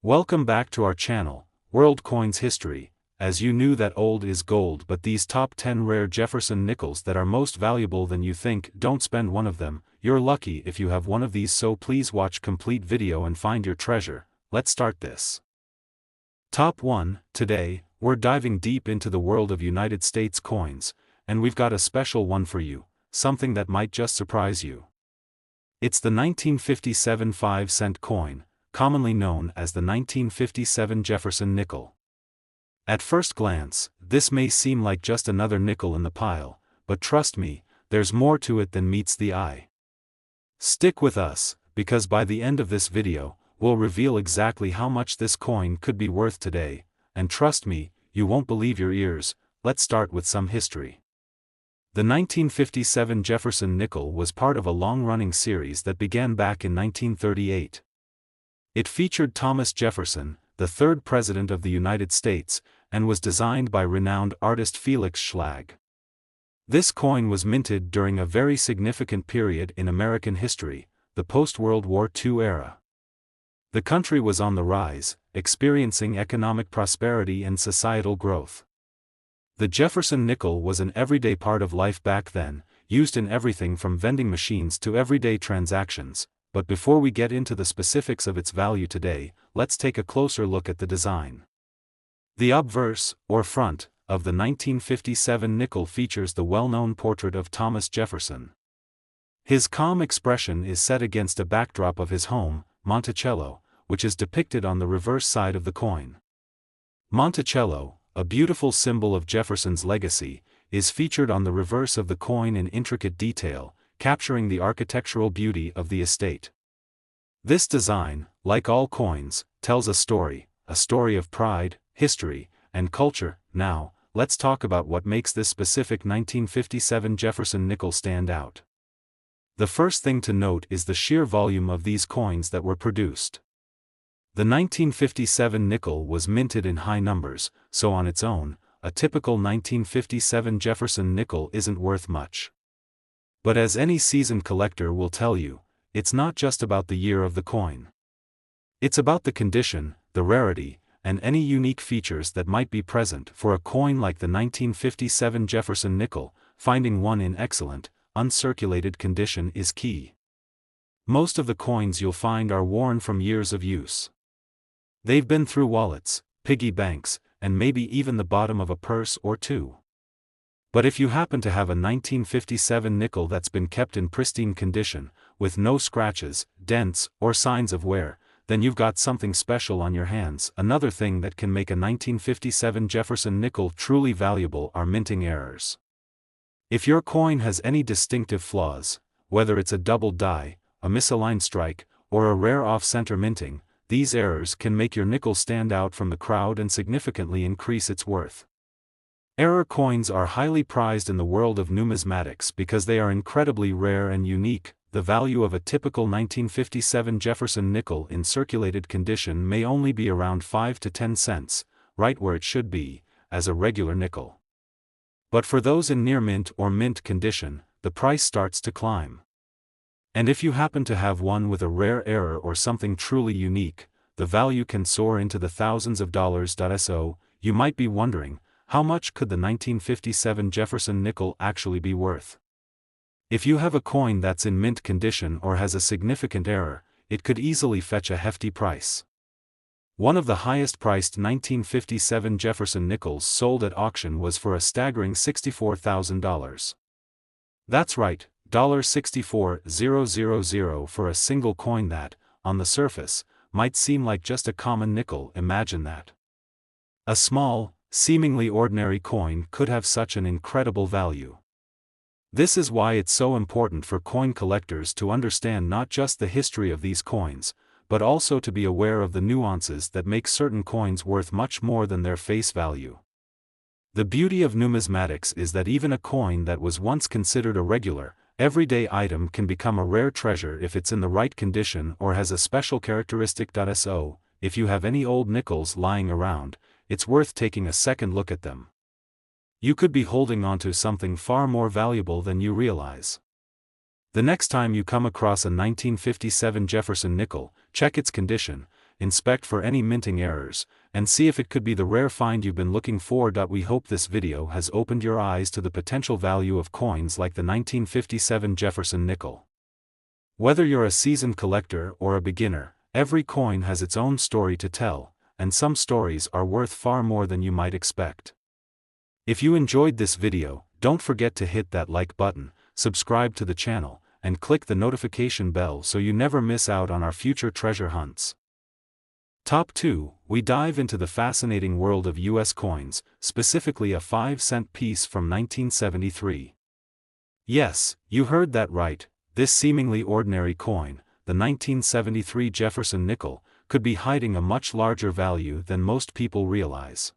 Welcome back to our channel, World Coins History. As you knew that old is gold, but these top 10 rare Jefferson nickels that are most valuable than you think, don't spend one of them. You're lucky if you have one of these, so please watch complete video and find your treasure. Let's start this. Top 1. Today, we're diving deep into the world of United States coins, and we've got a special one for you, something that might just surprise you. It's the 1957 5-cent coin, commonly known as the 1957 Jefferson nickel. At first glance, this may seem like just another nickel in the pile, but trust me, there's more to it than meets the eye. Stick with us, because by the end of this video, we'll reveal exactly how much this coin could be worth today, and trust me, you won't believe your ears. Let's start with some history. The 1957 Jefferson nickel was part of a long-running series that began back in 1938. It featured Thomas Jefferson, the third President of the United States, and was designed by renowned artist Felix Schlag. This coin was minted during a very significant period in American history, the post-World War II era. The country was on the rise, experiencing economic prosperity and societal growth. The Jefferson nickel was an everyday part of life back then, used in everything from vending machines to everyday transactions. But before we get into the specifics of its value today, let's take a closer look at the design. The obverse, or front, of the 1957 nickel features the well-known portrait of Thomas Jefferson. His calm expression is set against a backdrop of his home, Monticello, which is depicted on the reverse side of the coin. Monticello, a beautiful symbol of Jefferson's legacy, is featured on the reverse of the coin in intricate detail, capturing the architectural beauty of the estate. This design, like all coins, tells a story of pride, history, and culture. Now, let's talk about what makes this specific 1957 Jefferson nickel stand out. The first thing to note is the sheer volume of these coins that were produced. The 1957 nickel was minted in high numbers, so on its own, a typical 1957 Jefferson nickel isn't worth much. But as any seasoned collector will tell you, it's not just about the year of the coin. It's about the condition, the rarity, and any unique features that might be present. For a coin like the 1957 Jefferson nickel, finding one in excellent, uncirculated condition is key. Most of the coins you'll find are worn from years of use. They've been through wallets, piggy banks, and maybe even the bottom of a purse or two. But if you happen to have a 1957 nickel that's been kept in pristine condition, with no scratches, dents, or signs of wear, then you've got something special on your hands. Another thing that can make a 1957 Jefferson nickel truly valuable are minting errors. If your coin has any distinctive flaws, whether it's a double die, a misaligned strike, or a rare off-center minting, these errors can make your nickel stand out from the crowd and significantly increase its worth. Error coins are highly prized in the world of numismatics because they are incredibly rare and unique. The value of a typical 1957 Jefferson nickel in circulated condition may only be around 5 to 10 cents, right where it should be, as a regular nickel. But for those in near mint or mint condition, the price starts to climb. And if you happen to have one with a rare error or something truly unique, the value can soar into the thousands of dollars. So, you might be wondering, how much could the 1957 Jefferson nickel actually be worth? If you have a coin that's in mint condition or has a significant error, it could easily fetch a hefty price. One of the highest-priced 1957 Jefferson nickels sold at auction was for a staggering $64,000. That's right, $64,000 for a single coin that, on the surface, might seem like just a common nickel. Imagine that. A small, seemingly ordinary coin could have such an incredible value. This is why it's so important for coin collectors to understand not just the history of these coins, but also to be aware of the nuances that make certain coins worth much more than their face value. The beauty of numismatics is that even a coin that was once considered a regular, everyday item can become a rare treasure if it's in the right condition or has a special characteristic. So, if you have any old nickels lying around, it's worth taking a second look at them. You could be holding onto something far more valuable than you realize. The next time you come across a 1957 Jefferson nickel, check its condition, inspect for any minting errors, and see if it could be the rare find you've been looking for. We hope this video has opened your eyes to the potential value of coins like the 1957 Jefferson nickel. Whether you're a seasoned collector or a beginner, every coin has its own story to tell, and some stories are worth far more than you might expect. If you enjoyed this video, don't forget to hit that like button, subscribe to the channel, and click the notification bell so you never miss out on our future treasure hunts. Top 2, we dive into the fascinating world of US coins, specifically a 5-cent piece from 1973. Yes, you heard that right, this seemingly ordinary coin, the 1973 Jefferson nickel, could be hiding a much larger value than most people realize.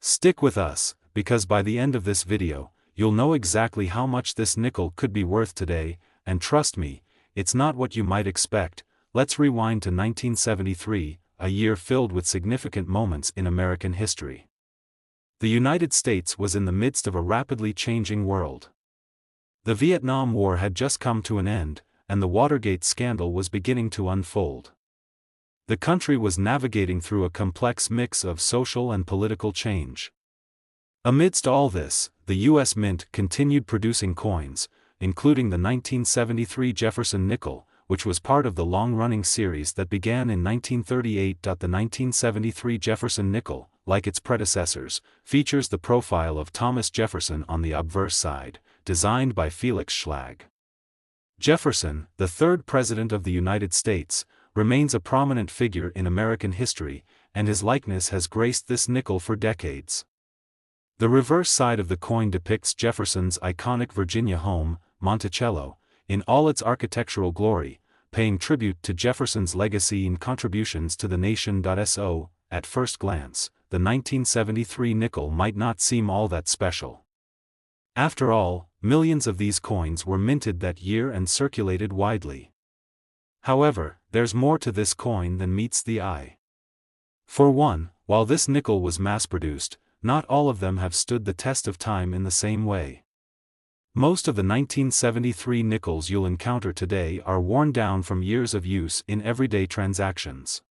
Stick with us, because by the end of this video, you'll know exactly how much this nickel could be worth today, and trust me, it's not what you might expect. Let's rewind to 1973, a year filled with significant moments in American history. The United States was in the midst of a rapidly changing world. The Vietnam War had just come to an end, and the Watergate scandal was beginning to unfold. The country was navigating through a complex mix of social and political change. Amidst all this, the U.S. Mint continued producing coins, including the 1973 Jefferson nickel, which was part of the long-running series that began in 1938. The 1973 Jefferson nickel, like its predecessors, features the profile of Thomas Jefferson on the obverse side, designed by Felix Schlag. Jefferson, the third President of the United States, remains a prominent figure in American history, and his likeness has graced this nickel for decades. The reverse side of the coin depicts Jefferson's iconic Virginia home, Monticello, in all its architectural glory, paying tribute to Jefferson's legacy and contributions to the nation. At first glance, the 1973 nickel might not seem all that special. After all, millions of these coins were minted that year and circulated widely. However, there's more to this coin than meets the eye. For one, while this nickel was mass-produced, not all of them have stood the test of time in the same way. Most of the 1973 nickels you'll encounter today are worn down from years of use in everyday transactions.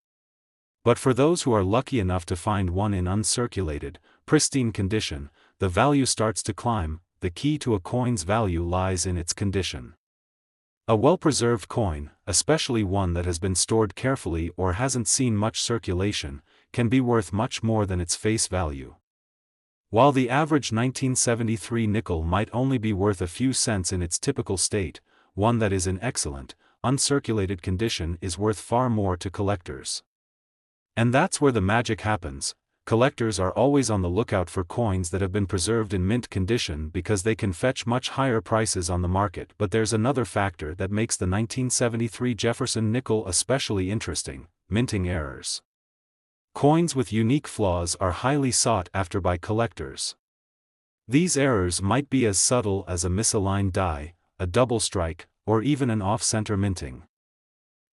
But for those who are lucky enough to find one in uncirculated, pristine condition, the value starts to climb. The key to a coin's value lies in its condition. A well-preserved coin, especially one that has been stored carefully or hasn't seen much circulation, can be worth much more than its face value. While the average 1973 nickel might only be worth a few cents in its typical state, one that is in excellent, uncirculated condition is worth far more to collectors. And that's where the magic happens. Collectors are always on the lookout for coins that have been preserved in mint condition because they can fetch much higher prices on the market. But there's another factor that makes the 1973 Jefferson nickel especially interesting: minting errors. Coins with unique flaws are highly sought after by collectors. These errors might be as subtle as a misaligned die, a double strike, or even an off-center minting.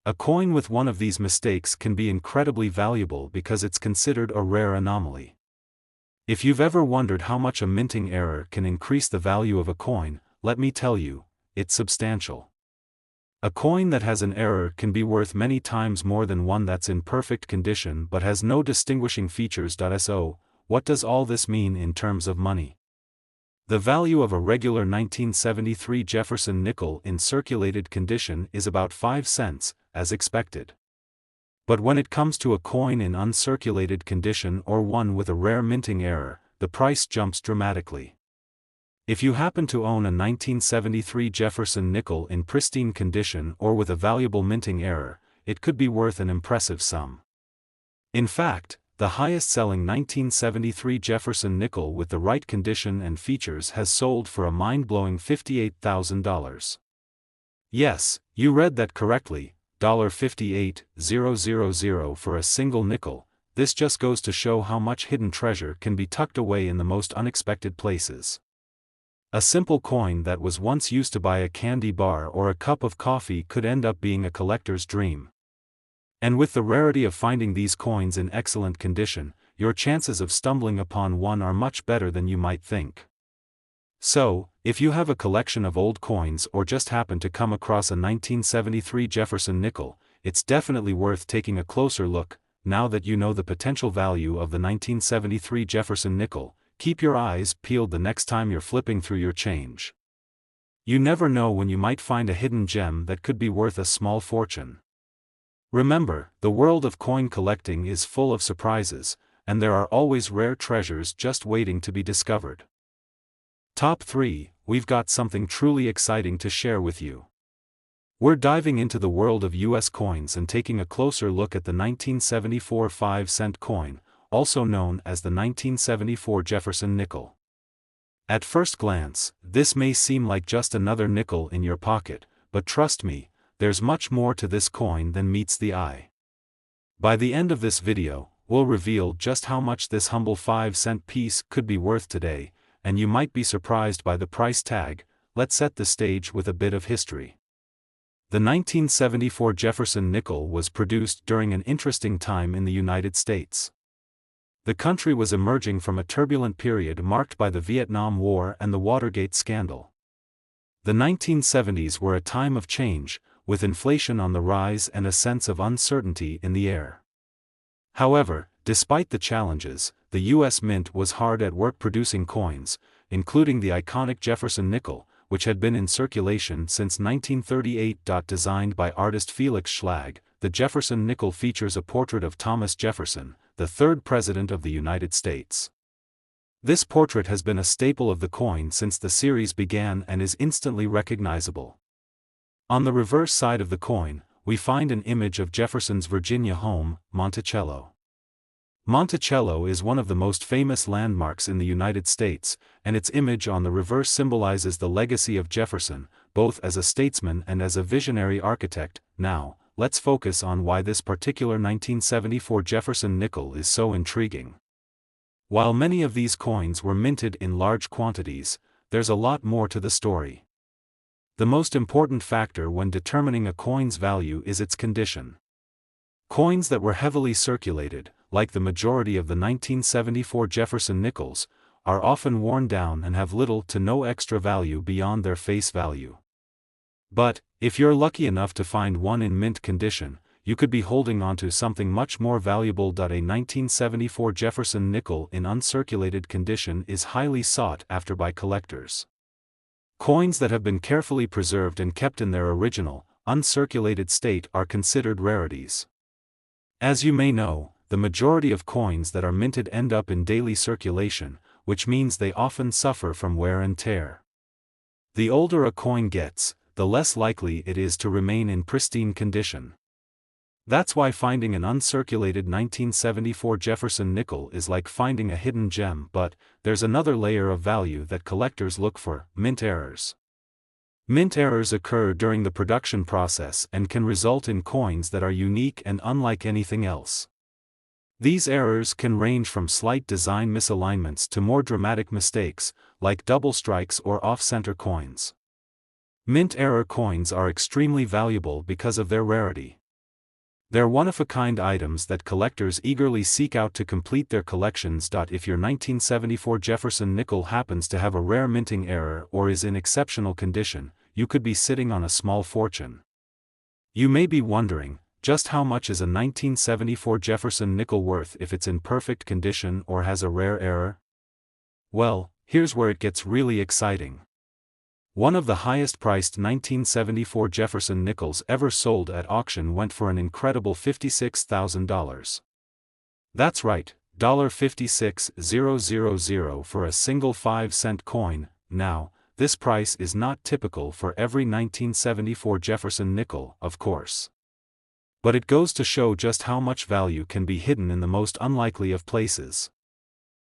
A coin with one of these mistakes can be incredibly valuable because it's considered a rare anomaly. If you've ever wondered how much a minting error can increase the value of a coin, let me tell you, it's substantial. A coin that has an error can be worth many times more than one that's in perfect condition but has no distinguishing features. So, what does all this mean in terms of money? The value of a regular 1973 Jefferson nickel in circulated condition is about 5 cents, as expected. But when it comes to a coin in uncirculated condition or one with a rare minting error, the price jumps dramatically. If you happen to own a 1973 Jefferson nickel in pristine condition or with a valuable minting error, it could be worth an impressive sum. In fact, the highest-selling 1973 Jefferson nickel with the right condition and features has sold for a mind-blowing $58,000. Yes, you read that correctly, $58,000 for a single nickel. This just goes to show how much hidden treasure can be tucked away in the most unexpected places. A simple coin that was once used to buy a candy bar or a cup of coffee could end up being a collector's dream. And with the rarity of finding these coins in excellent condition, your chances of stumbling upon one are much better than you might think. So, if you have a collection of old coins or just happen to come across a 1973 Jefferson nickel, it's definitely worth taking a closer look. Now that you know the potential value of the 1973 Jefferson nickel, keep your eyes peeled the next time you're flipping through your change. You never know when you might find a hidden gem that could be worth a small fortune. Remember, the world of coin collecting is full of surprises, and there are always rare treasures just waiting to be discovered. Top 3, we've got something truly exciting to share with you. We're diving into the world of US coins and taking a closer look at the 1974 5-cent coin, also known as the 1974 Jefferson nickel. At first glance, this may seem like just another nickel in your pocket, but trust me, there's much more to this coin than meets the eye. By the end of this video, we'll reveal just how much this humble 5-cent piece could be worth today, and you might be surprised by the price tag. Let's set the stage with a bit of history. The 1974 Jefferson nickel was produced during an interesting time in the United States. The country was emerging from a turbulent period marked by the Vietnam War and the Watergate scandal. The 1970s were a time of change, with inflation on the rise and a sense of uncertainty in the air. However, despite the challenges, the U.S. Mint was hard at work producing coins, including the iconic Jefferson nickel, which had been in circulation since 1938. Designed by artist Felix Schlag, the Jefferson nickel features a portrait of Thomas Jefferson, the third President of the United States. This portrait has been a staple of the coin since the series began and is instantly recognizable. On the reverse side of the coin, we find an image of Jefferson's Virginia home, Monticello. Monticello is one of the most famous landmarks in the United States, and its image on the reverse symbolizes the legacy of Jefferson, both as a statesman and as a visionary architect. Now, let's focus on why this particular 1974 Jefferson nickel is so intriguing. While many of these coins were minted in large quantities, there's a lot more to the story. The most important factor when determining a coin's value is its condition. Coins that were heavily circulated, like the majority of the 1974 Jefferson nickels, are often worn down and have little to no extra value beyond their face value. But, if you're lucky enough to find one in mint condition, you could be holding onto something much more valuable. A 1974 Jefferson nickel in uncirculated condition is highly sought after by collectors. Coins that have been carefully preserved and kept in their original, uncirculated state are considered rarities. As you may know, the majority of coins that are minted end up in daily circulation, which means they often suffer from wear and tear. The older a coin gets, the less likely it is to remain in pristine condition. That's why finding an uncirculated 1974 Jefferson nickel is like finding a hidden gem. But there's another layer of value that collectors look for: mint errors. Mint errors occur during the production process and can result in coins that are unique and unlike anything else. These errors can range from slight design misalignments to more dramatic mistakes, like double strikes or off-center coins. Mint error coins are extremely valuable because of their rarity. They're one-of-a-kind items that collectors eagerly seek out to complete their collections. If your 1974 Jefferson nickel happens to have a rare minting error or is in exceptional condition, you could be sitting on a small fortune. You may be wondering, just how much is a 1974 Jefferson nickel worth if it's in perfect condition or has a rare error? Well, here's where it gets really exciting. One of the highest-priced 1974 Jefferson nickels ever sold at auction went for an incredible $56,000. That's right, $56,000 for a single 5-cent coin. Now, this price is not typical for every 1974 Jefferson nickel, of course. But it goes to show just how much value can be hidden in the most unlikely of places.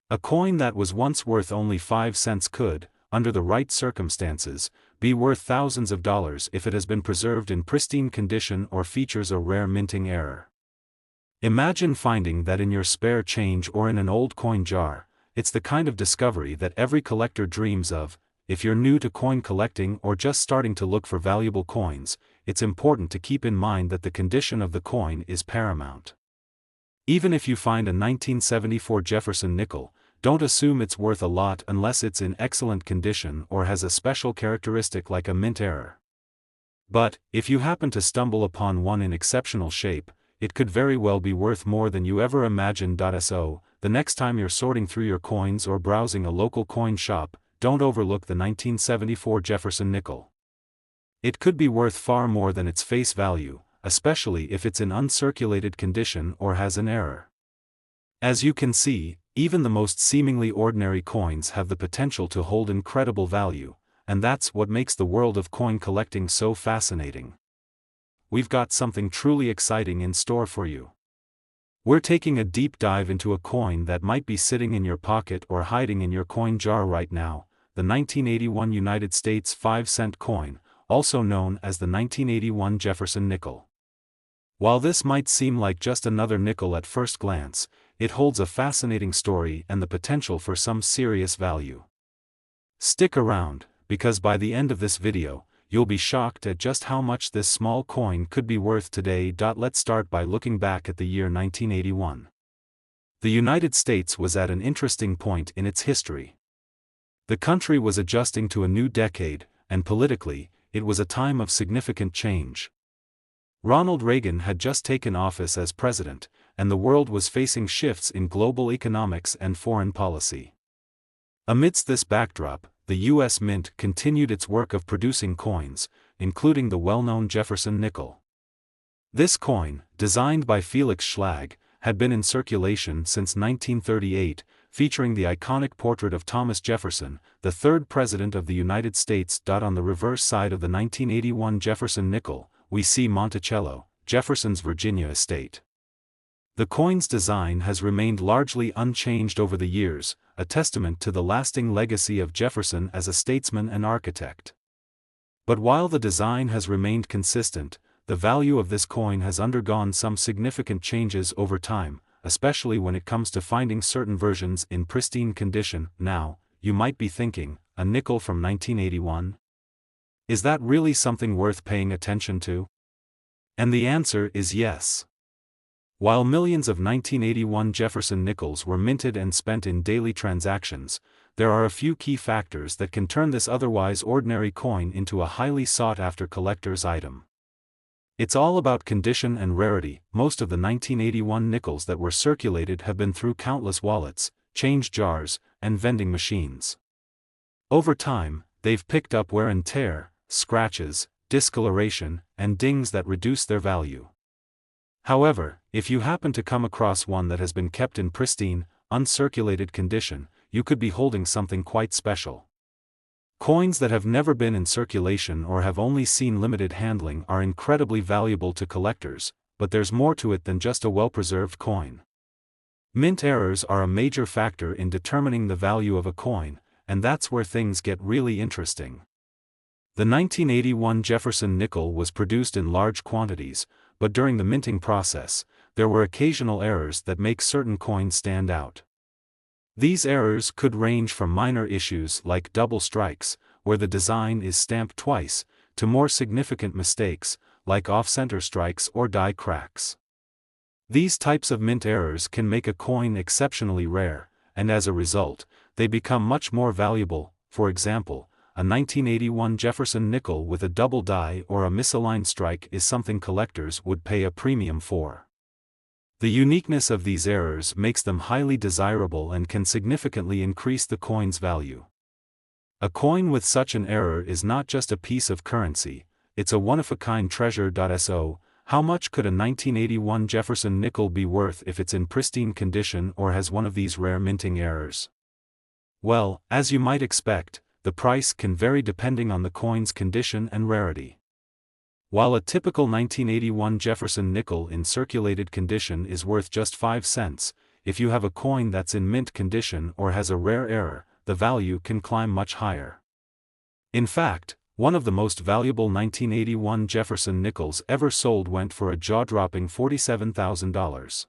A coin that was once worth only 5 cents could, under the right circumstances, be worth thousands of dollars if it has been preserved in pristine condition or features a rare minting error. Imagine finding that in your spare change or in an old coin jar. It's the kind of discovery that every collector dreams of. If you're new to coin collecting or just starting to look for valuable coins, it's important to keep in mind that the condition of the coin is paramount. Even if you find a 1974 Jefferson nickel, don't assume it's worth a lot unless it's in excellent condition or has a special characteristic like a mint error. But, if you happen to stumble upon one in exceptional shape, it could very well be worth more than you ever imagined. So, the next time you're sorting through your coins or browsing a local coin shop, don't overlook the 1974 Jefferson nickel. It could be worth far more than its face value, especially if it's in uncirculated condition or has an error. As you can see, even the most seemingly ordinary coins have the potential to hold incredible value, and that's what makes the world of coin collecting so fascinating. We've got something truly exciting in store for you. We're taking a deep dive into a coin that might be sitting in your pocket or hiding in your coin jar right now, the 1981 United States 5-cent coin, also known as the 1981 Jefferson nickel. While this might seem like just another nickel at first glance, it holds a fascinating story and the potential for some serious value. Stick around, because by the end of this video, you'll be shocked at just how much this small coin could be worth today. Let's start by looking back at the year 1981. The United States was at an interesting point in its history. The country was adjusting to a new decade, and politically, it was a time of significant change. Ronald Reagan had just taken office as president, and the world was facing shifts in global economics and foreign policy. Amidst this backdrop, the U.S. Mint continued its work of producing coins, including the well-known Jefferson nickel. This coin, designed by Felix Schlag, had been in circulation since 1938, featuring the iconic portrait of Thomas Jefferson, the third President of the United States. On the reverse side of the 1981 Jefferson nickel, we see Monticello, Jefferson's Virginia estate. The coin's design has remained largely unchanged over the years, a testament to the lasting legacy of Jefferson as a statesman and architect. But while the design has remained consistent, the value of this coin has undergone some significant changes over time, especially when it comes to finding certain versions in pristine condition. Now, you might be thinking, a nickel from 1981? Is that really something worth paying attention to? And the answer is yes. While millions of 1981 Jefferson nickels were minted and spent in daily transactions, there are a few key factors that can turn this otherwise ordinary coin into a highly sought-after collector's item. It's all about condition and rarity. Most of the 1981 nickels that were circulated have been through countless wallets, change jars, and vending machines. Over time, they've picked up wear and tear, scratches, discoloration, and dings that reduce their value. However, if you happen to come across one that has been kept in pristine, uncirculated condition, you could be holding something quite special. Coins that have never been in circulation or have only seen limited handling are incredibly valuable to collectors, but there's more to it than just a well-preserved coin. Mint errors are a major factor in determining the value of a coin, and that's where things get really interesting. The 1981 Jefferson nickel was produced in large quantities, but during the minting process, there were occasional errors that make certain coins stand out. These errors could range from minor issues like double strikes, where the design is stamped twice, to more significant mistakes, like off-center strikes or die cracks. These types of mint errors can make a coin exceptionally rare, and as a result, they become much more valuable. For example, a 1981 Jefferson nickel with a double die or a misaligned strike is something collectors would pay a premium for. The uniqueness of these errors makes them highly desirable and can significantly increase the coin's value. A coin with such an error is not just a piece of currency, it's a one-of-a-kind treasure. So, how much could a 1981 Jefferson nickel be worth if it's in pristine condition or has one of these rare minting errors? Well, as you might expect, the price can vary depending on the coin's condition and rarity. While a typical 1981 Jefferson nickel in circulated condition is worth just 5 cents, if you have a coin that's in mint condition or has a rare error, the value can climb much higher. In fact, one of the most valuable 1981 Jefferson nickels ever sold went for a jaw-dropping $47,000.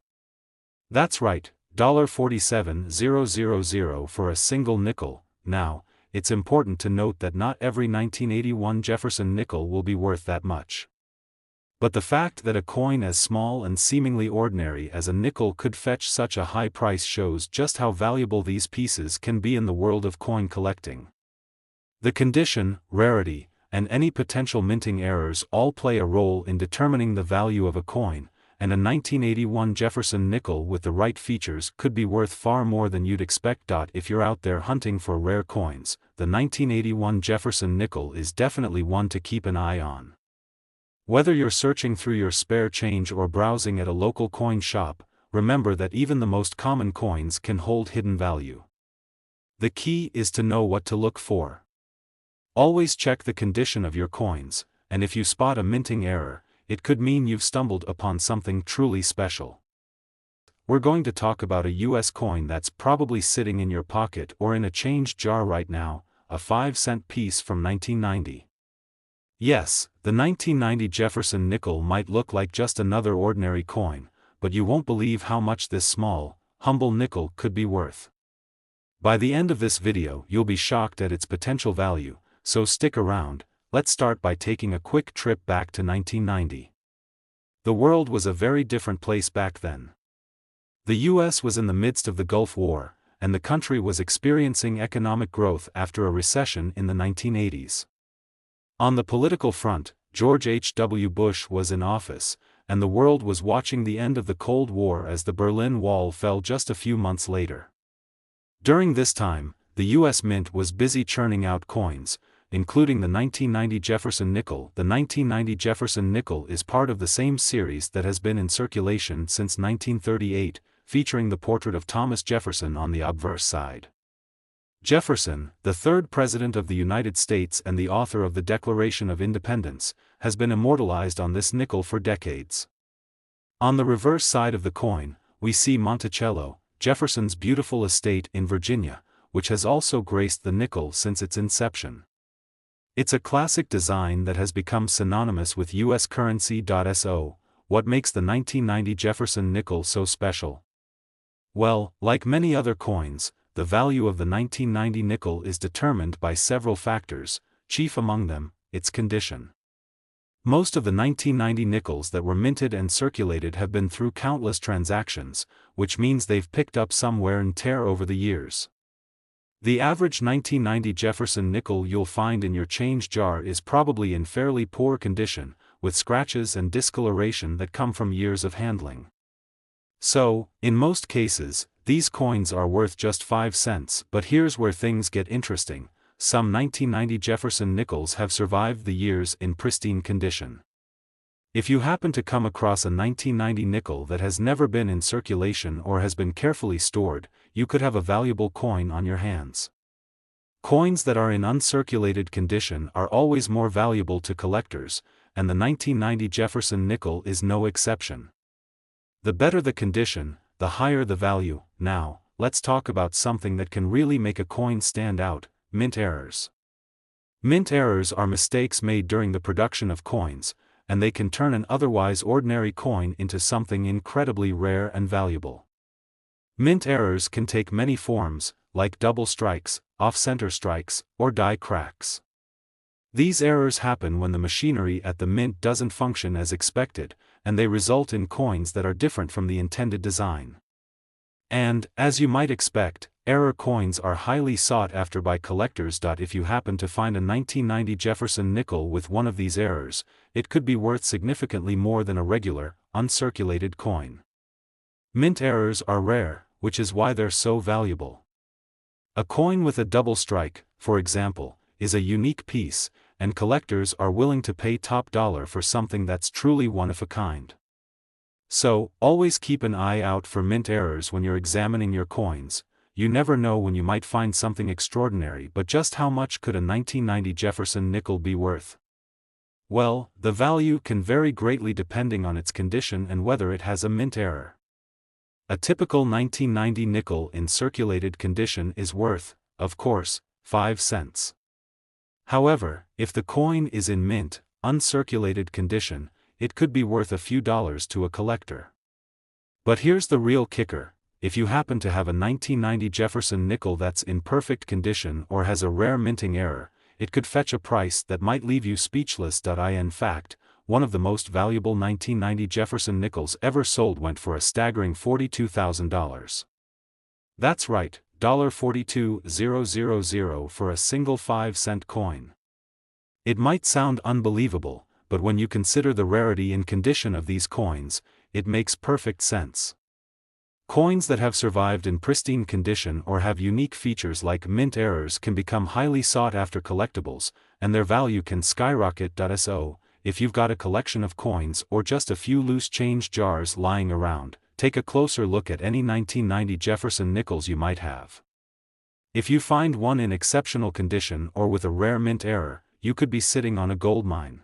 That's right, $47,000 for a single nickel. Now, it's important to note that not every 1981 Jefferson nickel will be worth that much. But the fact that a coin as small and seemingly ordinary as a nickel could fetch such a high price shows just how valuable these pieces can be in the world of coin collecting. The condition, rarity, and any potential minting errors all play a role in determining the value of a coin, and a 1981 Jefferson nickel with the right features could be worth far more than you'd expect. If you're out there hunting for rare coins, the 1981 Jefferson nickel is definitely one to keep an eye on. Whether you're searching through your spare change or browsing at a local coin shop, remember that even the most common coins can hold hidden value. The key is to know what to look for. Always check the condition of your coins, and if you spot a minting error, it could mean you've stumbled upon something truly special. We're going to talk about a US coin that's probably sitting in your pocket or in a change jar right now, a 5-cent piece from 1990. Yes, the 1990 Jefferson nickel might look like just another ordinary coin, but you won't believe how much this small, humble nickel could be worth. By the end of this video you'll be shocked at its potential value, so stick around. Let's start by taking a quick trip back to 1990. The world was a very different place back then. The US was in the midst of the Gulf War, and the country was experiencing economic growth after a recession in the 1980s. On the political front, George H.W. Bush was in office, and the world was watching the end of the Cold War as the Berlin Wall fell just a few months later. During this time, the US Mint was busy churning out coins, including the 1990 Jefferson nickel. The 1990 Jefferson nickel is part of the same series that has been in circulation since 1938, featuring the portrait of Thomas Jefferson on the obverse side. Jefferson, the third President of the United States and the author of the Declaration of Independence, has been immortalized on this nickel for decades. On the reverse side of the coin, we see Monticello, Jefferson's beautiful estate in Virginia, which has also graced the nickel since its inception. It's a classic design that has become synonymous with US currency. So, what makes the 1990 Jefferson nickel so special? Well, like many other coins, the value of the 1990 nickel is determined by several factors, chief among them, its condition. Most of the 1990 nickels that were minted and circulated have been through countless transactions, which means they've picked up some wear and tear over the years. The average 1990 Jefferson nickel you'll find in your change jar is probably in fairly poor condition, with scratches and discoloration that come from years of handling. So, in most cases, these coins are worth just 5 cents, but here's where things get interesting. Some 1990 Jefferson nickels have survived the years in pristine condition. If you happen to come across a 1990 nickel that has never been in circulation or has been carefully stored, you could have a valuable coin on your hands. Coins that are in uncirculated condition are always more valuable to collectors, and the 1990 Jefferson nickel is no exception. The better the condition, the higher the value. Now, let's talk about something that can really make a coin stand out: mint errors. Mint errors are mistakes made during the production of coins, and they can turn an otherwise ordinary coin into something incredibly rare and valuable. Mint errors can take many forms, like double strikes, off-center strikes, or die cracks. These errors happen when the machinery at the mint doesn't function as expected, and they result in coins that are different from the intended design. And, as you might expect, error coins are highly sought after by collectors. If you happen to find a 1990 Jefferson nickel with one of these errors, it could be worth significantly more than a regular, uncirculated coin. Mint errors are rare, which is why they're so valuable. A coin with a double strike, for example, is a unique piece, and collectors are willing to pay top dollar for something that's truly one of a kind. So, always keep an eye out for mint errors when you're examining your coins. You never know when you might find something extraordinary. But just how much could a 1990 Jefferson nickel be worth? Well, the value can vary greatly depending on its condition and whether it has a mint error. A typical 1990 nickel in circulated condition is worth, of course, 5 cents. However, if the coin is in mint, uncirculated condition, it could be worth a few dollars to a collector. But here's the real kicker: if you happen to have a 1990 Jefferson nickel that's in perfect condition or has a rare minting error, it could fetch a price that might leave you speechless. In fact, one of the most valuable 1990 Jefferson nickels ever sold went for a staggering $42,000. That's right, $42,000 for a single 5-cent coin. It might sound unbelievable, but when you consider the rarity and condition of these coins, it makes perfect sense. Coins that have survived in pristine condition or have unique features like mint errors can become highly sought-after collectibles, and their value can skyrocket. So, if you've got a collection of coins or just a few loose change jars lying around, take a closer look at any 1990 Jefferson Nickels you might have. If you find one in exceptional condition or with a rare mint error, you could be sitting on a gold mine.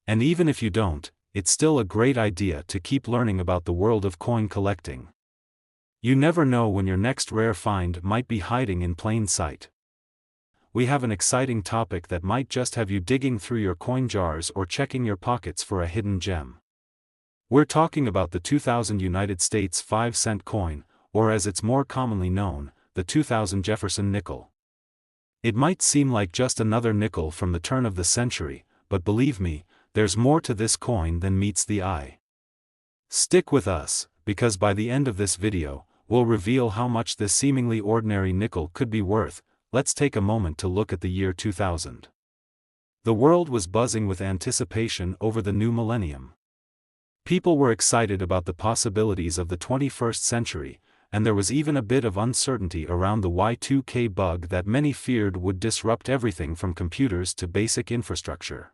And even if you don't, it's still a great idea to keep learning about the world of coin collecting. You never know when your next rare find might be hiding in plain sight. We have an exciting topic that might just have you digging through your coin jars or checking your pockets for a hidden gem. We're talking about the 2000 United States 5-cent coin, or as it's more commonly known, the 2000 Jefferson nickel. It might seem like just another nickel from the turn of the century, but believe me, there's more to this coin than meets the eye. Stick with us, because by the end of this video, we'll reveal how much this seemingly ordinary nickel could be worth. Let's take a moment to look at the year 2000. The world was buzzing with anticipation over the new millennium. People were excited about the possibilities of the 21st century, and there was even a bit of uncertainty around the Y2K bug that many feared would disrupt everything from computers to basic infrastructure.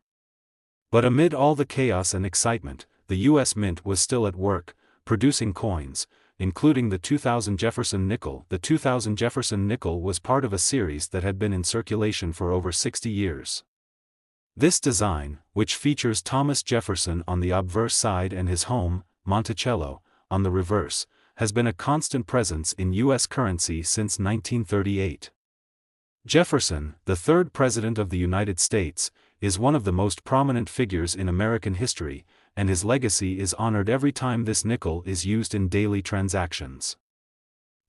But amid all the chaos and excitement, the US Mint was still at work, producing coins, including the 2000 Jefferson nickel. The 2000 Jefferson nickel was part of a series that had been in circulation for over 60 years. This design, which features Thomas Jefferson on the obverse side and his home, Monticello, on the reverse, has been a constant presence in U.S. currency since 1938. Jefferson, the third President of the United States, is one of the most prominent figures in American history, and his legacy is honored every time this nickel is used in daily transactions.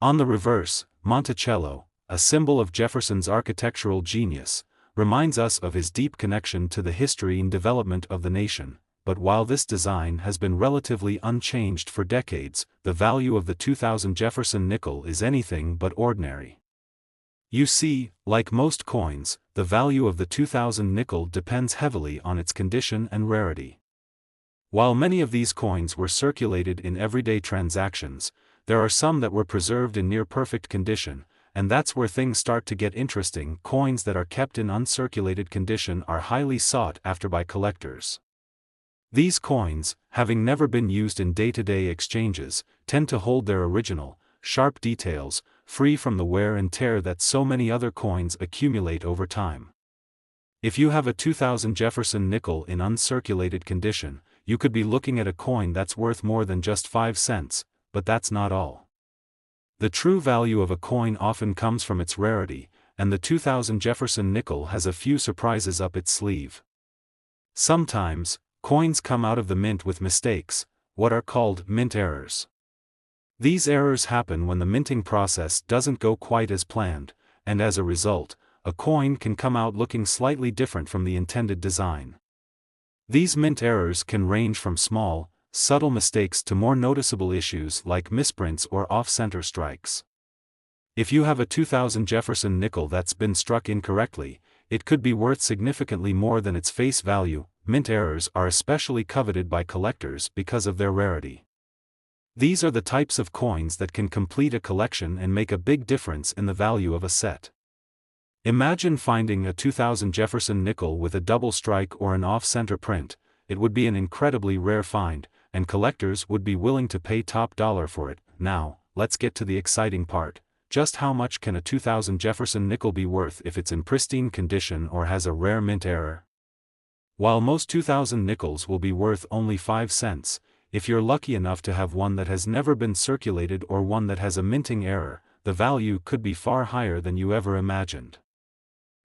On the reverse, Monticello, a symbol of Jefferson's architectural genius, reminds us of his deep connection to the history and development of the nation. But while this design has been relatively unchanged for decades, the value of the 2000 Jefferson nickel is anything but ordinary. You see, like most coins, the value of the 2000 nickel depends heavily on its condition and rarity. While many of these coins were circulated in everyday transactions, there are some that were preserved in near-perfect condition, and that's where things start to get interesting. Coins that are kept in uncirculated condition are highly sought after by collectors. These coins, having never been used in day-to-day exchanges, tend to hold their original, sharp details, free from the wear and tear that so many other coins accumulate over time. If you have a 2000 Jefferson nickel in uncirculated condition, you could be looking at a coin that's worth more than just 5 cents, but that's not all. The true value of a coin often comes from its rarity, and the 2000 Jefferson nickel has a few surprises up its sleeve. Sometimes, coins come out of the mint with mistakes, what are called mint errors. These errors happen when the minting process doesn't go quite as planned, and as a result, a coin can come out looking slightly different from the intended design. These mint errors can range from small, subtle mistakes to more noticeable issues like misprints or off-center strikes. If you have a 2000 Jefferson nickel that's been struck incorrectly, it could be worth significantly more than its face value. Mint errors are especially coveted by collectors because of their rarity. These are the types of coins that can complete a collection and make a big difference in the value of a set. Imagine finding a 2000 Jefferson nickel with a double strike or an off-center print. It would be an incredibly rare find, and collectors would be willing to pay top dollar for it. Now, let's get to the exciting part. Just how much can a 2000 Jefferson nickel be worth if it's in pristine condition or has a rare mint error? While most 2000 nickels will be worth only 5 cents, if you're lucky enough to have one that has never been circulated or one that has a minting error, the value could be far higher than you ever imagined.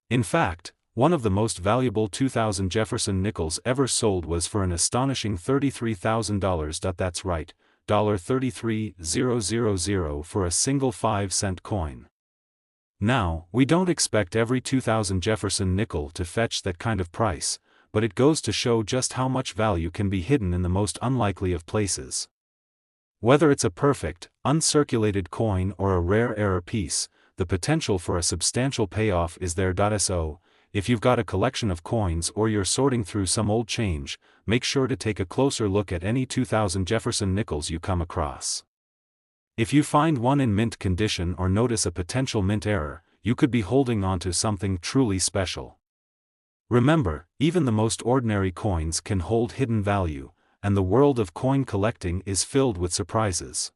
In fact, one of the most valuable 2000 Jefferson nickels ever sold was for an astonishing $33,000. That's right, $33,000 for a single 5-cent coin. Now, we don't expect every 2000 Jefferson nickel to fetch that kind of price, but it goes to show just how much value can be hidden in the most unlikely of places. Whether it's a perfect, uncirculated coin or a rare error piece, the potential for a substantial payoff is there. So, if you've got a collection of coins or you're sorting through some old change, make sure to take a closer look at any 2000 Jefferson nickels you come across. If you find one in mint condition or notice a potential mint error, you could be holding onto something truly special. Remember, even the most ordinary coins can hold hidden value, and the world of coin collecting is filled with surprises.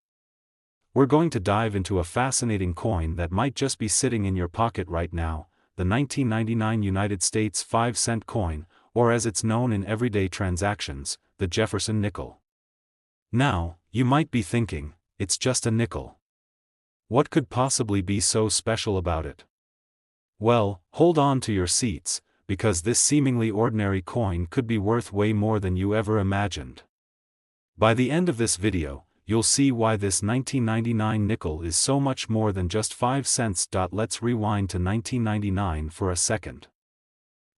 We're going to dive into a fascinating coin that might just be sitting in your pocket right now, the 1999 United States 5-cent coin, or as it's known in everyday transactions, the Jefferson nickel. Now, you might be thinking, it's just a nickel. What could possibly be so special about it? Well, hold on to your seats, because this seemingly ordinary coin could be worth way more than you ever imagined. By the end of this video, you'll see why this 1999 nickel is so much more than just 5 cents. Let's rewind to 1999 for a second.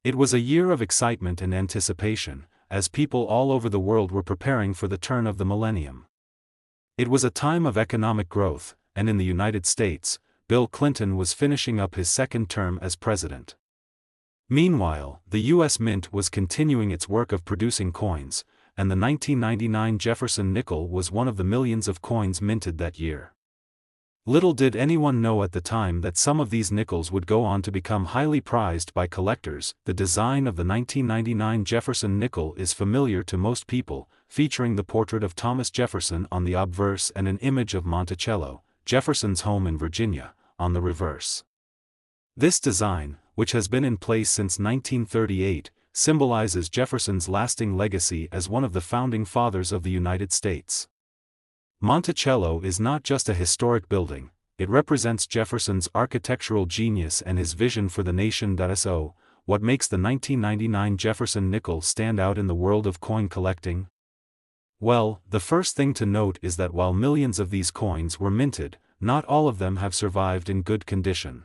It was a year of excitement and anticipation, as people all over the world were preparing for the turn of the millennium. It was a time of economic growth, and in the United States, Bill Clinton was finishing up his second term as president. Meanwhile, the U.S. Mint was continuing its work of producing coins, and the 1999 Jefferson nickel was one of the millions of coins minted that year. Little did anyone know at the time that some of these nickels would go on to become highly prized by collectors. The design of the 1999 Jefferson nickel is familiar to most people, featuring the portrait of Thomas Jefferson on the obverse and an image of Monticello, Jefferson's home in Virginia, on the reverse. This design, which has been in place since 1938, symbolizes Jefferson's lasting legacy as one of the founding fathers of the United States. Monticello is not just a historic building, it represents Jefferson's architectural genius and his vision for the nation. So, what makes the 1999 Jefferson nickel stand out in the world of coin collecting? Well, the first thing to note is that while millions of these coins were minted, not all of them have survived in good condition.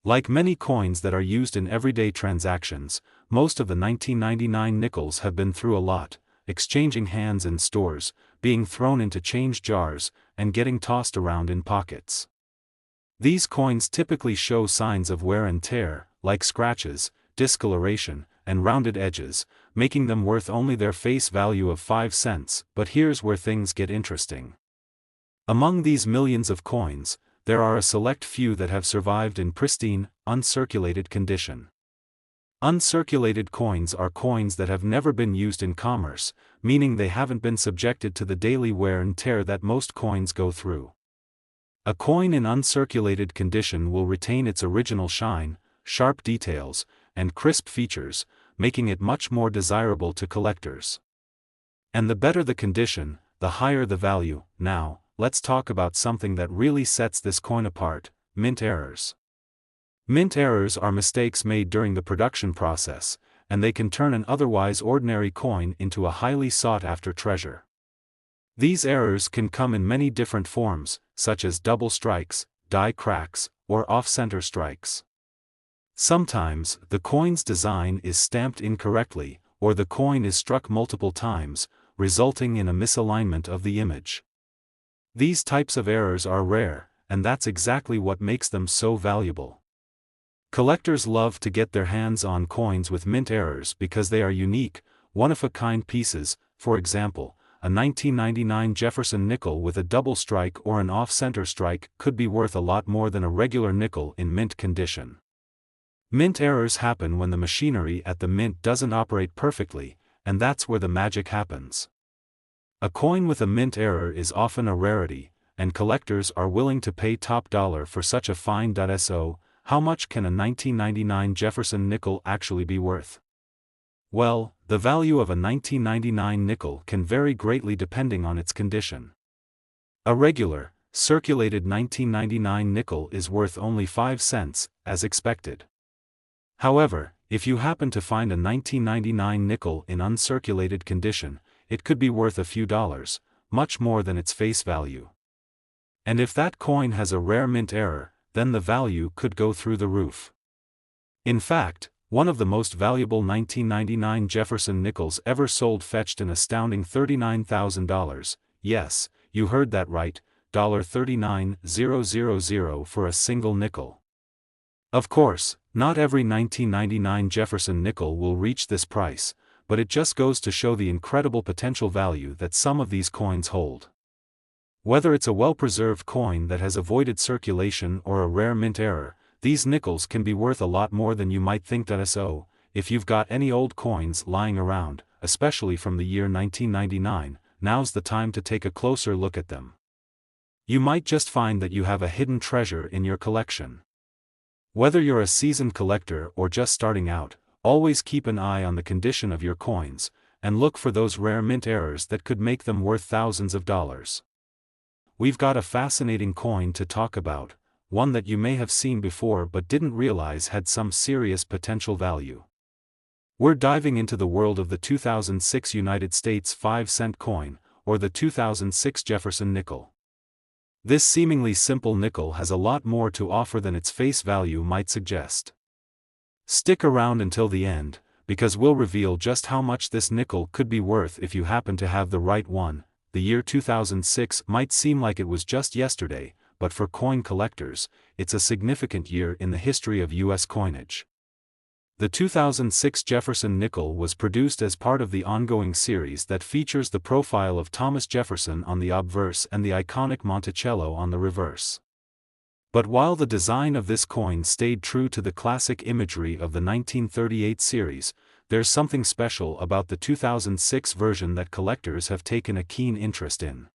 Like many coins that are used in everyday transactions, most of the 1999 nickels have been through a lot, exchanging hands in stores, being thrown into change jars, and getting tossed around in pockets. These coins typically show signs of wear and tear, like scratches, discoloration, and rounded edges, making them worth only their face value of 5 cents. But here's where things get interesting. Among these millions of coins, there are a select few that have survived in pristine, uncirculated condition. Uncirculated coins are coins that have never been used in commerce, meaning they haven't been subjected to the daily wear and tear that most coins go through. A coin in uncirculated condition will retain its original shine, sharp details, and crisp features, making it much more desirable to collectors. And the better the condition, the higher the value. Now, let's talk about something that really sets this coin apart: mint errors. Mint errors are mistakes made during the production process, and they can turn an otherwise ordinary coin into a highly sought-after treasure. These errors can come in many different forms, such as double strikes, die cracks, or off-center strikes. Sometimes, the coin's design is stamped incorrectly, or the coin is struck multiple times, resulting in a misalignment of the image. These types of errors are rare, and that's exactly what makes them so valuable. Collectors love to get their hands on coins with mint errors because they are unique, one-of-a-kind pieces. For example, a 1999 Jefferson nickel with a double strike or an off-center strike could be worth a lot more than a regular nickel in mint condition. Mint errors happen when the machinery at the mint doesn't operate perfectly, and that's where the magic happens. A coin with a mint error is often a rarity, and collectors are willing to pay top dollar for such a find. So, how much can a 1999 Jefferson nickel actually be worth? Well, the value of a 1999 nickel can vary greatly depending on its condition. A regular, circulated 1999 nickel is worth only 5 cents, as expected. However, if you happen to find a 1999 nickel in uncirculated condition, it could be worth a few dollars, much more than its face value. And if that coin has a rare mint error, then the value could go through the roof. In fact, one of the most valuable 1999 Jefferson nickels ever sold fetched an astounding $39,000. Yes, you heard that right, $39,000 for a single nickel. Of course, not every 1999 Jefferson nickel will reach this price, but it just goes to show the incredible potential value that some of these coins hold. Whether it's a well-preserved coin that has avoided circulation or a rare mint error, these nickels can be worth a lot more than you might think. So, if you've got any old coins lying around, especially from the year 1999, now's the time to take a closer look at them. You might just find that you have a hidden treasure in your collection. Whether you're a seasoned collector or just starting out, always keep an eye on the condition of your coins, and look for those rare mint errors that could make them worth thousands of dollars. We've got a fascinating coin to talk about, one that you may have seen before but didn't realize had some serious potential value. We're diving into the world of the 2006 United States 5-cent coin, or the 2006 Jefferson nickel. This seemingly simple nickel has a lot more to offer than its face value might suggest. Stick around until the end, because we'll reveal just how much this nickel could be worth if you happen to have the right one. The year 2006 might seem like it was just yesterday, but for coin collectors, it's a significant year in the history of U.S. coinage. The 2006 Jefferson nickel was produced as part of the ongoing series that features the profile of Thomas Jefferson on the obverse and the iconic Monticello on the reverse. But while the design of this coin stayed true to the classic imagery of the 1938 series, there's something special about the 2006 version that collectors have taken a keen interest in.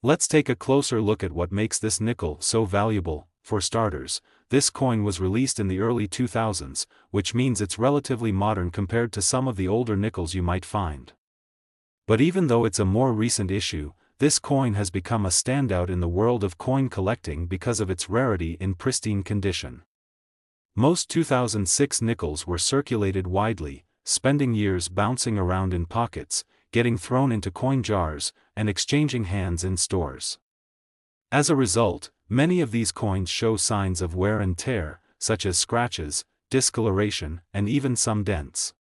Let's take a closer look at what makes this nickel so valuable. For starters, this coin was released in the early 2000s, which means it's relatively modern compared to some of the older nickels you might find. But even though it's a more recent issue, this coin has become a standout in the world of coin collecting because of its rarity in pristine condition. Most 2006 nickels were circulated widely, spending years bouncing around in pockets, getting thrown into coin jars, and exchanging hands in stores. As a result, many of these coins show signs of wear and tear, such as scratches, discoloration, and even some dents.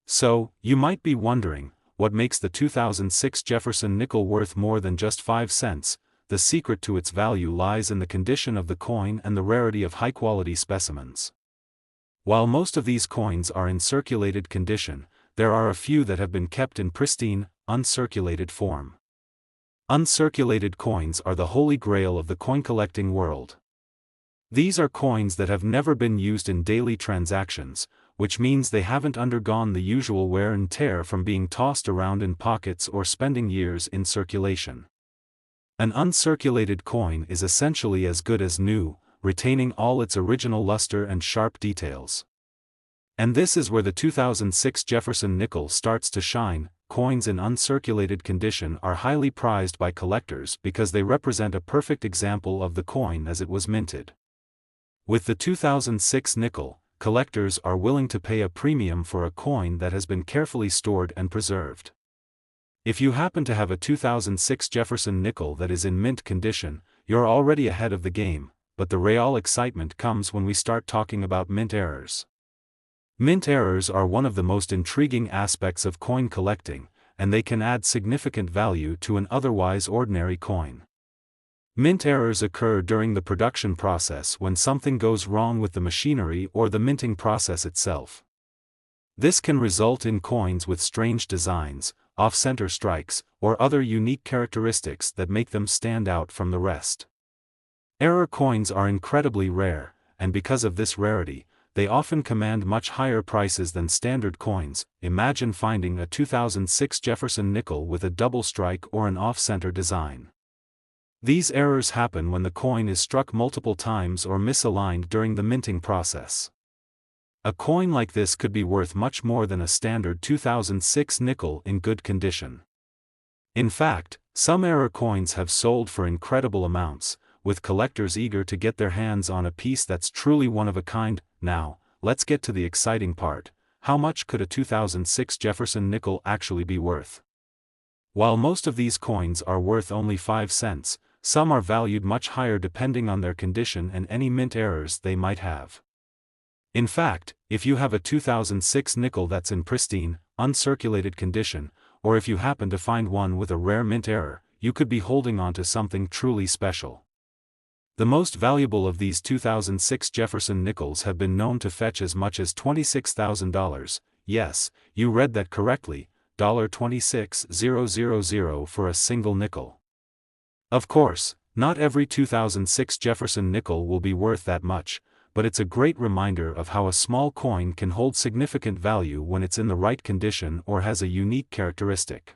So, you might be wondering, what makes the 2006 Jefferson nickel worth more than just 5 cents? The secret to its value lies in the condition of the coin and the rarity of high-quality specimens. While most of these coins are in circulated condition, there are a few that have been kept in pristine, uncirculated form. Uncirculated coins are the holy grail of the coin-collecting world. These are coins that have never been used in daily transactions, which means they haven't undergone the usual wear and tear from being tossed around in pockets or spending years in circulation. An uncirculated coin is essentially as good as new, retaining all its original luster and sharp details. And this is where the 2006 Jefferson nickel starts to shine. Coins in uncirculated condition are highly prized by collectors because they represent a perfect example of the coin as it was minted. With the 2006 nickel, collectors are willing to pay a premium for a coin that has been carefully stored and preserved. If you happen to have a 2006 Jefferson nickel that is in mint condition, you're already ahead of the game, but the real excitement comes when we start talking about mint errors. Mint errors are one of the most intriguing aspects of coin collecting, and they can add significant value to an otherwise ordinary coin. Mint errors occur during the production process when something goes wrong with the machinery or the minting process itself. This can result in coins with strange designs, off-center strikes, or other unique characteristics that make them stand out from the rest. Error coins are incredibly rare, and because of this rarity, they often command much higher prices than standard coins. Imagine finding a 2006 Jefferson nickel with a double strike or an off-center design. These errors happen when the coin is struck multiple times or misaligned during the minting process. A coin like this could be worth much more than a standard 2006 nickel in good condition. In fact, some error coins have sold for incredible amounts, with collectors eager to get their hands on a piece that's truly one of a kind. Now, let's get to the exciting part. How much could a 2006 Jefferson nickel actually be worth? While most of these coins are worth only 5 cents, some are valued much higher depending on their condition and any mint errors they might have. In fact, if you have a 2006 nickel that's in pristine, uncirculated condition, or if you happen to find one with a rare mint error, you could be holding on to something truly special. The most valuable of these 2006 Jefferson nickels have been known to fetch as much as $26,000, yes, you read that correctly, $26,000 for a single nickel. Of course, not every 2006 Jefferson nickel will be worth that much, but it's a great reminder of how a small coin can hold significant value when it's in the right condition or has a unique characteristic.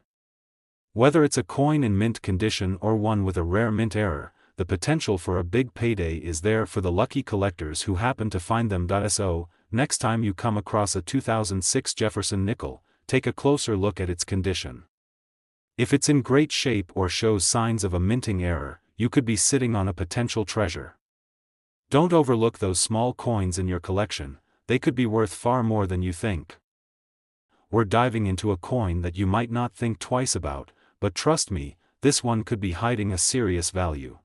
Whether it's a coin in mint condition or one with a rare mint error, the potential for a big payday is there for the lucky collectors who happen to find them. So, next time you come across a 2006 Jefferson nickel, take a closer look at its condition. If it's in great shape or shows signs of a minting error, you could be sitting on a potential treasure. Don't overlook those small coins in your collection, they could be worth far more than you think. We're diving into a coin that you might not think twice about, but trust me, this one could be hiding a serious value.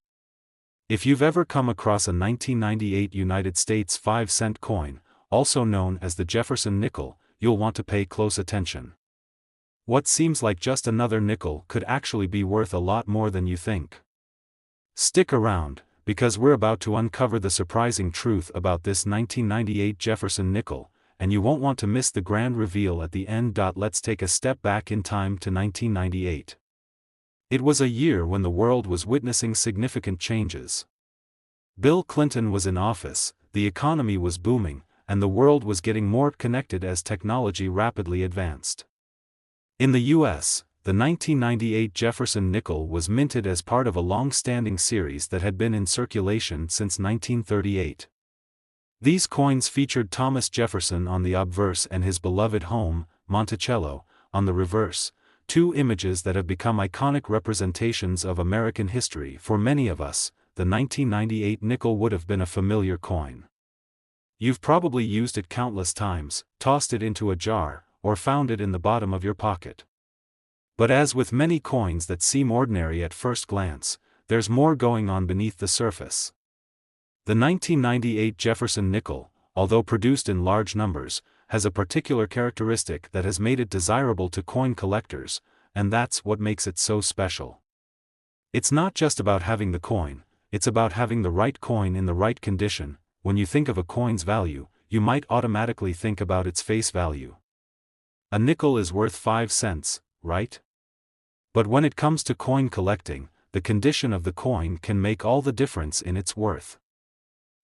If you've ever come across a 1998 United States 5-cent coin, also known as the Jefferson nickel, you'll want to pay close attention. What seems like just another nickel could actually be worth a lot more than you think. Stick around, because we're about to uncover the surprising truth about this 1998 Jefferson nickel, and you won't want to miss the grand reveal at the end. Let's take a step back in time to 1998. It was a year when the world was witnessing significant changes. Bill Clinton was in office, the economy was booming, and the world was getting more connected as technology rapidly advanced. In the US, the 1998 Jefferson nickel was minted as part of a long-standing series that had been in circulation since 1938. These coins featured Thomas Jefferson on the obverse and his beloved home, Monticello, on the reverse, two images that have become iconic representations of American history. For many of us, the 1998 nickel would have been a familiar coin. You've probably used it countless times, tossed it into a jar, or found it in the bottom of your pocket. But as with many coins that seem ordinary at first glance, there's more going on beneath the surface. The 1998 Jefferson nickel, although produced in large numbers, has a particular characteristic that has made it desirable to coin collectors, and that's what makes it so special. It's not just about having the coin, it's about having the right coin in the right condition. When you think of a coin's value, you might automatically think about its face value. A nickel is worth 5 cents, right? But when it comes to coin collecting, the condition of the coin can make all the difference in its worth.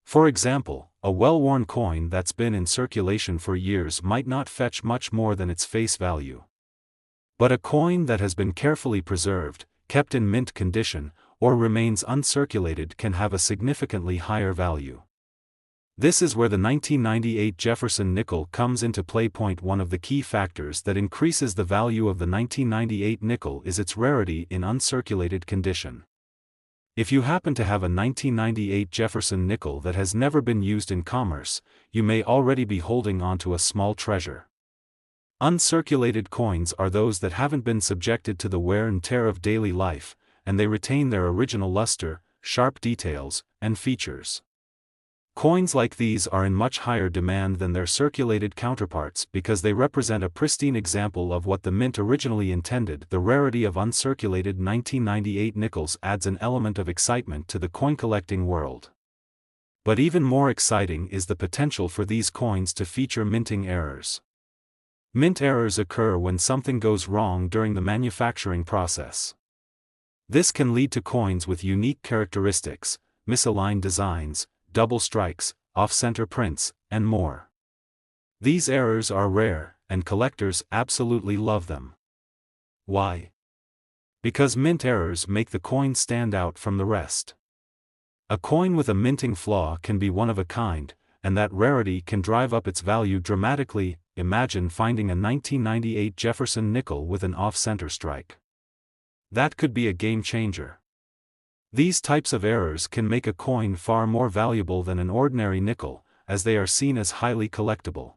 For example, a well-worn coin that's been in circulation for years might not fetch much more than its face value. But a coin that has been carefully preserved, kept in mint condition, or remains uncirculated can have a significantly higher value. This is where the 1998 Jefferson nickel comes into play. One of the key factors that increases the value of the 1998 nickel is its rarity in uncirculated condition. If you happen to have a 1998 Jefferson nickel that has never been used in commerce, you may already be holding onto a small treasure. Uncirculated coins are those that haven't been subjected to the wear and tear of daily life, and they retain their original luster, sharp details, and features. Coins like these are in much higher demand than their circulated counterparts because they represent a pristine example of what the mint originally intended. The rarity of uncirculated 1998 nickels adds an element of excitement to the coin collecting world. But even more exciting is the potential for these coins to feature minting errors. Mint errors occur when something goes wrong during the manufacturing process. This can lead to coins with unique characteristics, misaligned designs, double strikes, off-center prints, and more. These errors are rare, and collectors absolutely love them. Why? Because mint errors make the coin stand out from the rest. A coin with a minting flaw can be one of a kind, and that rarity can drive up its value dramatically. Imagine finding a 1998 Jefferson nickel with an off-center strike. That could be a game changer. These types of errors can make a coin far more valuable than an ordinary nickel, as they are seen as highly collectible.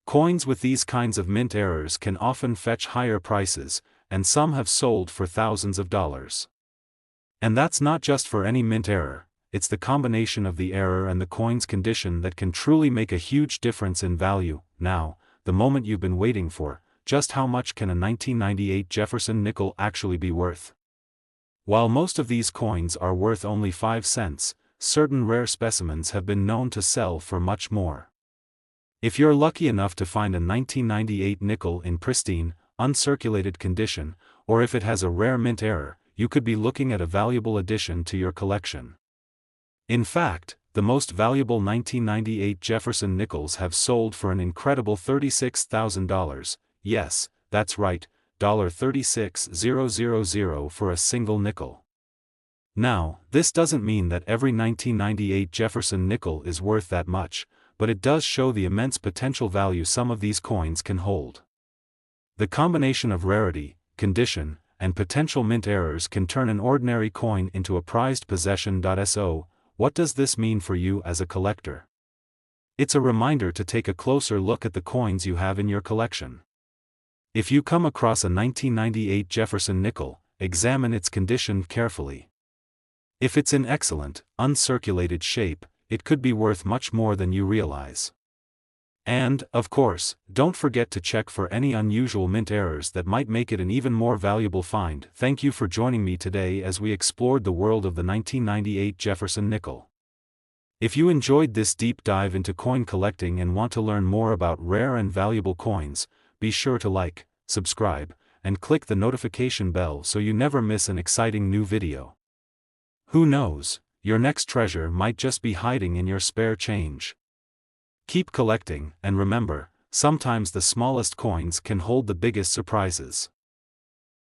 Coins with these kinds of mint errors can often fetch higher prices, and some have sold for thousands of dollars. And that's not just for any mint error, it's the combination of the error and the coin's condition that can truly make a huge difference in value. Now, the moment you've been waiting for, just how much can a 1998 Jefferson nickel actually be worth? While most of these coins are worth only 5 cents, certain rare specimens have been known to sell for much more. If you're lucky enough to find a 1998 nickel in pristine, uncirculated condition, or if it has a rare mint error, you could be looking at a valuable addition to your collection. In fact, the most valuable 1998 Jefferson Nickels have sold for an incredible $36,000, yes, that's right, $36,000 for a single nickel. Now, this doesn't mean that every 1998 Jefferson nickel is worth that much, but it does show the immense potential value some of these coins can hold. The combination of rarity, condition, and potential mint errors can turn an ordinary coin into a prized possession. So, what does this mean for you as a collector? It's a reminder to take a closer look at the coins you have in your collection. If you come across a 1998 Jefferson nickel, examine its condition carefully. If it's in excellent, uncirculated shape, it could be worth much more than you realize. And, of course, don't forget to check for any unusual mint errors that might make it an even more valuable find. Thank you for joining me today as we explored the world of the 1998 Jefferson nickel. If you enjoyed this deep dive into coin collecting and want to learn more about rare and valuable coins, be sure to like, subscribe, and click the notification bell so you never miss an exciting new video. Who knows, your next treasure might just be hiding in your spare change. Keep collecting, and remember, sometimes the smallest coins can hold the biggest surprises.